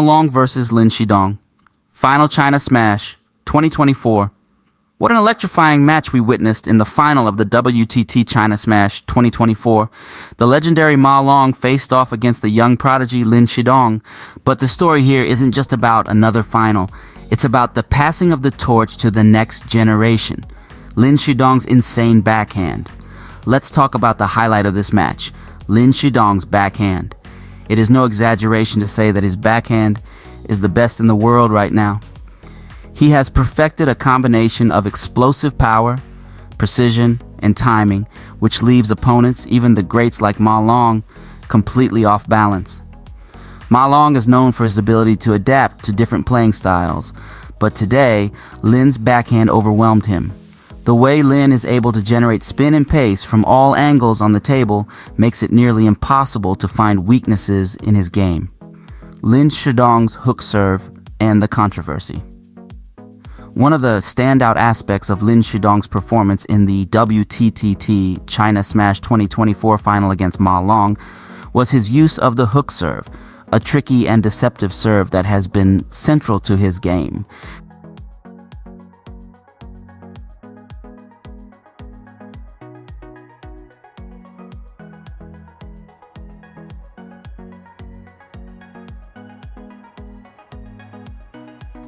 Long versus LIN Shidong. Final China Smash 2024. What an electrifying match we witnessed in the final of the WTT China Smash 2024. The legendary Ma Long faced off against the young prodigy LIN Shidong. But the story here isn't just about another final. It's about the passing of the torch to the next generation. LIN Shidong's insane backhand. Let's talk about the highlight of this match, LIN Shidong's backhand. It is no exaggeration to say that his backhand is the best in the world right now. He has perfected a combination of explosive power, precision, and timing, which leaves opponents, even the greats like Ma Long, completely off balance. Ma Long is known for his ability to adapt to different playing styles, but today, Lin's backhand overwhelmed him. The way Lin is able to generate spin and pace from all angles on the table makes it nearly impossible to find weaknesses in his game. LIN Shidong's hook serve and the controversy. One of the standout aspects of LIN Shidong's performance in the WTTT China Smash 2024 final against Ma Long was his use of the hook serve, a tricky and deceptive serve that has been central to his game.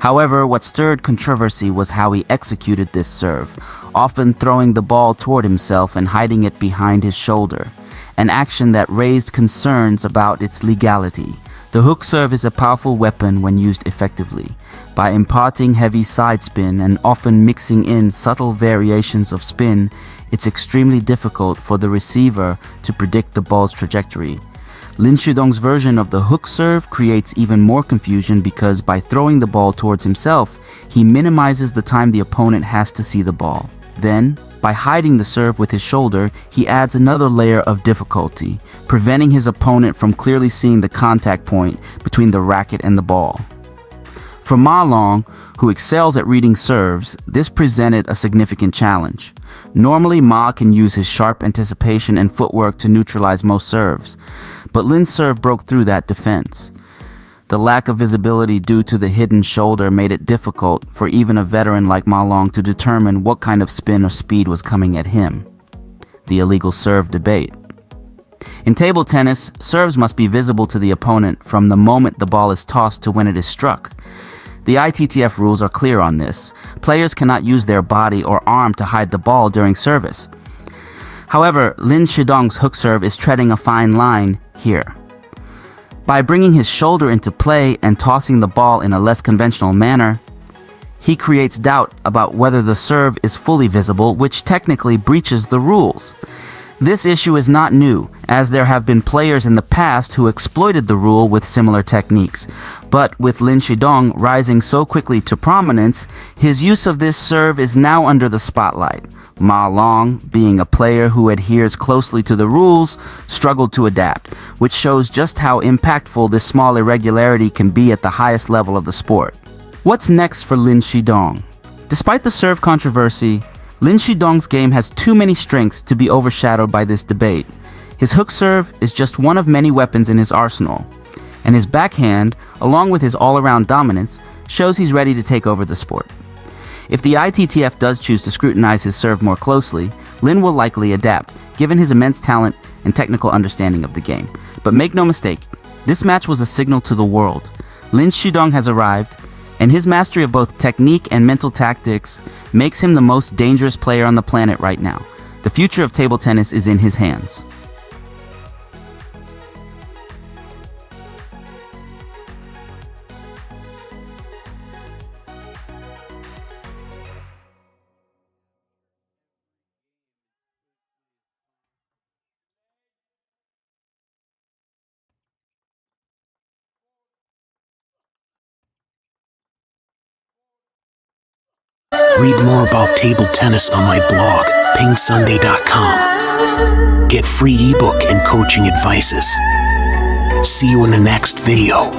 However, what stirred controversy was how he executed this serve, often throwing the ball toward himself and hiding it behind his shoulder, an action that raised concerns about its legality. The hook serve is a powerful weapon when used effectively. By imparting heavy side spin and often mixing in subtle variations of spin, it's extremely difficult for the receiver to predict the ball's trajectory. LIN Shidong's version of the hook serve creates even more confusion because by throwing the ball towards himself, he minimizes the time the opponent has to see the ball. Then, by hiding the serve with his shoulder, he adds another layer of difficulty, preventing his opponent from clearly seeing the contact point between the racket and the ball. For Ma Long, who excels at reading serves, this presented a significant challenge. Normally, Ma can use his sharp anticipation and footwork to neutralize most serves, but Lin's serve broke through that defense. The lack of visibility due to the hidden shoulder made it difficult for even a veteran like Ma Long to determine what kind of spin or speed was coming at him. The illegal serve debate. In table tennis, serves must be visible to the opponent from the moment the ball is tossed to when it is struck. The ITTF rules are clear on this. Players cannot use their body or arm to hide the ball during service. However, LIN Shidong's hook serve is treading a fine line here. By bringing his shoulder into play and tossing the ball in a less conventional manner, he creates doubt about whether the serve is fully visible, which technically breaches the rules. This issue is not new, as there have been players in the past who exploited the rule with similar techniques. But with LIN Shidong rising so quickly to prominence, his use of this serve is now under the spotlight. Ma Long, being a player who adheres closely to the rules, struggled to adapt, which shows just how impactful this small irregularity can be at the highest level of the sport. What's next for LIN Shidong? Despite the serve controversy, LIN Shidong's game has too many strengths to be overshadowed by this debate. His hook serve is just one of many weapons in his arsenal, and his backhand, along with his all-around dominance, shows he's ready to take over the sport. If the ITTF does choose to scrutinize his serve more closely, Lin will likely adapt, given his immense talent and technical understanding of the game. But make no mistake, this match was a signal to the world. LIN Shidong has arrived, and his mastery of both technique and mental tactics makes him the most dangerous player on the planet right now. The future of table tennis is in his hands. Read more about table tennis on my blog, PingSunday.com. Get free ebook and coaching advices. See you in the next video.